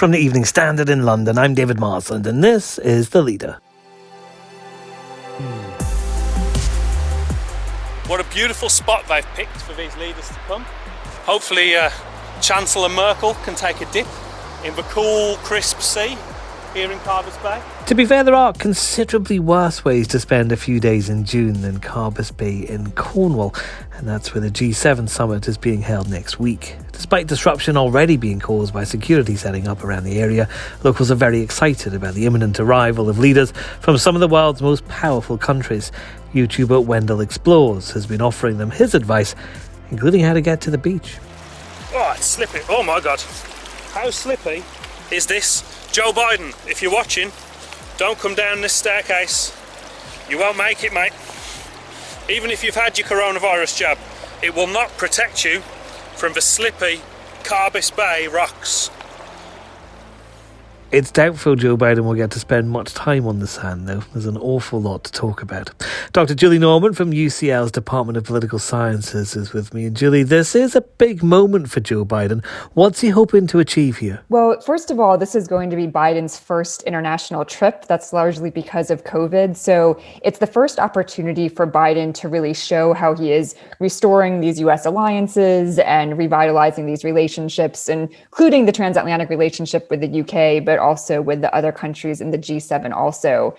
From the Evening Standard in London, I'm David Marsland, and this is The Leader. What a beautiful spot they've picked for these leaders to come. Hopefully Chancellor Merkel can take a dip in the cool, crisp sea here in Carbis Bay. To be fair, there are considerably worse ways to spend a few days in June than Carbis Bay in Cornwall, and that's where the G7 summit is being held next week. Despite disruption already being caused by security setting up around the area, locals are very excited about the imminent arrival of leaders from some of the world's most powerful countries. YouTuber Wendell Explores has been offering them his advice, including how to get to the beach. Oh, it's slippy. Oh my God. How slippy is this? Joe Biden, if you're watching, don't come down this staircase. You won't make it, mate. Even if you've had your coronavirus jab, it will not protect you from the slippy Carbis Bay rocks. It's doubtful Joe Biden will get to spend much time on the sand, though. There's an awful lot to talk about. Dr. Julie Norman from UCL's Department of Political Sciences is with me. And Julie, this is a big moment for Joe Biden. What's he hoping to achieve here? Well, first of all, this is going to be Biden's first international trip. That's largely because of COVID. So it's the first opportunity for Biden to really show how he is restoring these U.S. alliances and revitalizing these relationships, including the transatlantic relationship with the U.K., but also with the other countries in the G7 also.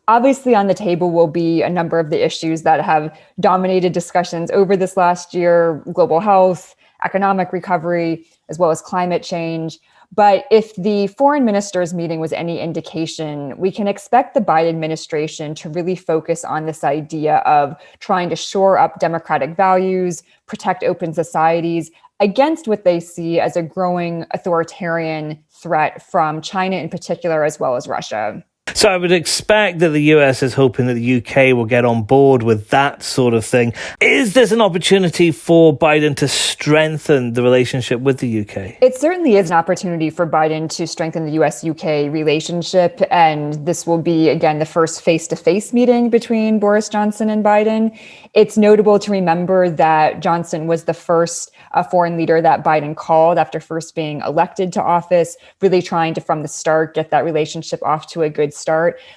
Obviously, on the table will be a number of the issues that have dominated discussions over this last year: global health, economic recovery, as well as climate change. But if the foreign ministers meeting was any indication, we can expect the Biden administration to really focus on this idea of trying to shore up democratic values, protect open societies against what they see as a growing authoritarian threat from China in particular, as well as Russia. So I would expect that the US is hoping that the UK will get on board with that sort of thing. Is this an opportunity for Biden to strengthen the relationship with the UK? It certainly is an opportunity for Biden to strengthen the US-UK relationship. And this will be, again, the first face-to-face meeting between Boris Johnson and Biden. It's notable to remember that Johnson was the first foreign leader that Biden called after first being elected to office, really trying to, from the start, get that relationship off to a good start.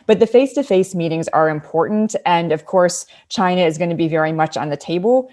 But the face-to-face meetings are important. And of course, China is going to be very much on the table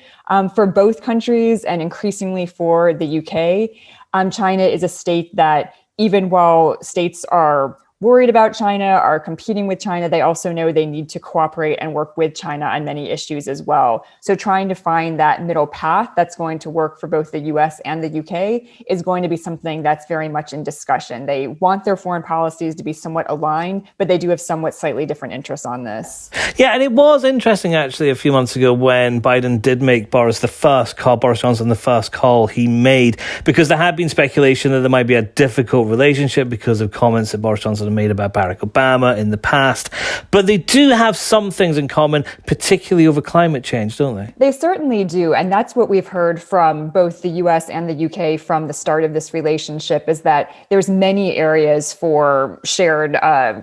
for both countries and increasingly for the UK. China is a state that, even while states are worried about China, are competing with China, they also know they need to cooperate and work with China on many issues as well. So trying to find that middle path that's going to work for both the US and the UK is going to be something that's very much in discussion. They want their foreign policies to be somewhat aligned, but they do have somewhat slightly different interests on this. Yeah, and it was interesting actually a few months ago when Biden did make Boris Johnson the first call he made, because there had been speculation that there might be a difficult relationship because of comments that Boris Johnson made about Barack Obama in the past. But they do have some things in common, particularly over climate change, don't they? They certainly do. And that's what we've heard from both the US and the UK from the start of this relationship, is that there's many areas for shared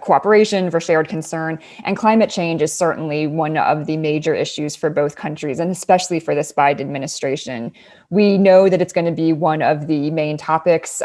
cooperation, for shared concern. And climate change is certainly one of the major issues for both countries, and especially for this Biden administration. We know that it's going to be one of the main topics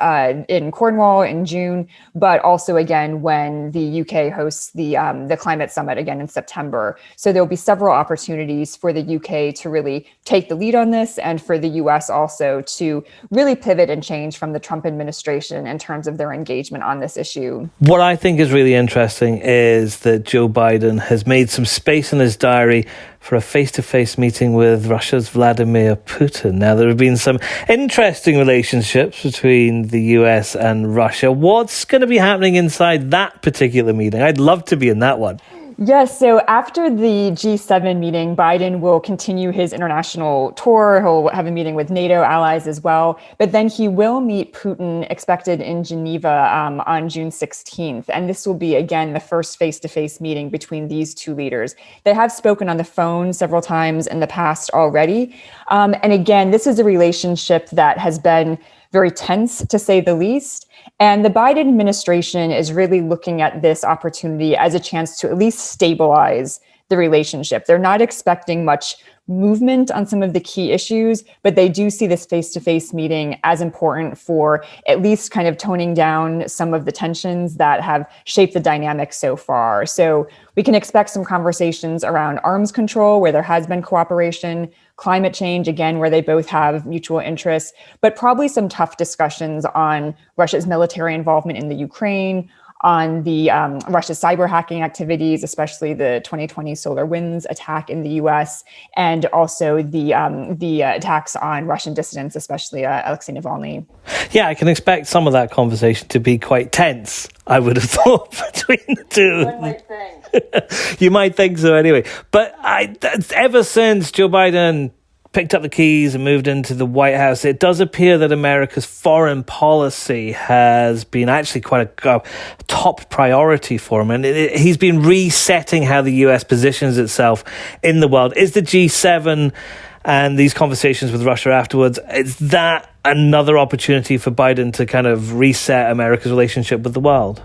in Cornwall in June, but also again when the UK hosts the climate summit again in September. So there will be several opportunities for the UK to really take the lead on this, and for the US also to really pivot and change from the Trump administration in terms of their engagement on this issue. What I think is really interesting is that Joe Biden has made some space in his diary for a face-to-face meeting with Russia's Vladimir Putin. Now, there have been some interesting relationships between the US and Russia. What's going to be happening inside that particular meeting? I'd love to be in that one. Yes, so after the G7 meeting, Biden will continue his international tour. He'll have a meeting with NATO allies as well. But then he will meet Putin, expected in Geneva on June 16th. And this will be, again, the first face-to-face meeting between these two leaders. They have spoken on the phone several times in the past already. And again, this is a relationship that has been very tense, to say the least. And the Biden administration is really looking at this opportunity as a chance to at least stabilize the relationship. They're not expecting much movement on some of the key issues, but they do see this face-to-face meeting as important for at least kind of toning down some of the tensions that have shaped the dynamic so far. So we can expect some conversations around arms control, where there has been cooperation, climate change, again, where they both have mutual interests, but probably some tough discussions on Russia's military involvement in the Ukraine, on the Russia's cyber hacking activities, especially the 2020 SolarWinds attack in the U.S., and also the attacks on Russian dissidents, especially Alexei Navalny. Yeah, I can expect some of that conversation to be quite tense, I would have thought, between the two. One might think. You might think so anyway. But ever since Joe Biden picked up the keys and moved into the White House, it does appear that America's foreign policy has been actually quite a top priority for him. And he's been resetting how the US positions itself in the world. Is the G7 and these conversations with Russia afterwards, is that another opportunity for Biden to kind of reset America's relationship with the world?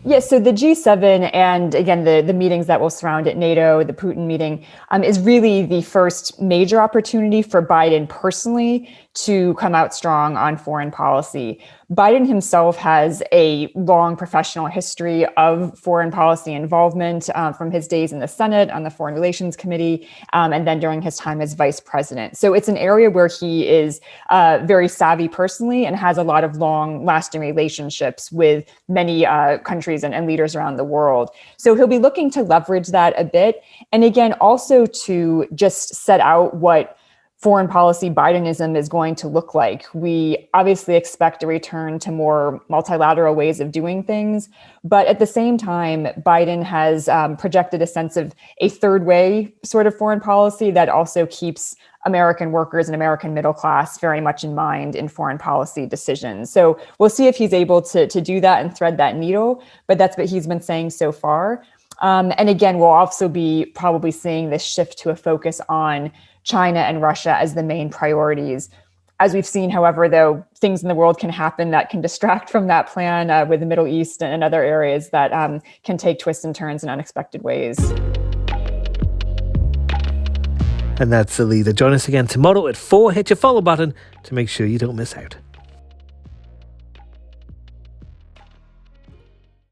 Yes, so the G7 and, again, the meetings that will surround it, NATO, the Putin meeting, is really the first major opportunity for Biden personally to come out strong on foreign policy. Biden himself has a long professional history of foreign policy involvement from his days in the Senate on the Foreign Relations Committee, and then during his time as vice president. So it's an area where he is very savvy personally and has a lot of long-lasting relationships with many countries and leaders around the world. So he'll be looking to leverage that a bit. And again, also to just set out what foreign policy Bidenism is going to look like. We obviously expect a return to more multilateral ways of doing things, but at the same time, Biden has projected a sense of a third way sort of foreign policy that also keeps American workers and American middle class very much in mind in foreign policy decisions. So we'll see if he's able to do that and thread that needle, but that's what he's been saying so far. And again, we'll also be probably seeing this shift to a focus on China and Russia as the main priorities. As we've seen, however, though, things in the world can happen that can distract from that plan with the Middle East and other areas that can take twists and turns in unexpected ways. And that's the leader. Join us again tomorrow at 4. Hit your follow button to make sure you don't miss out.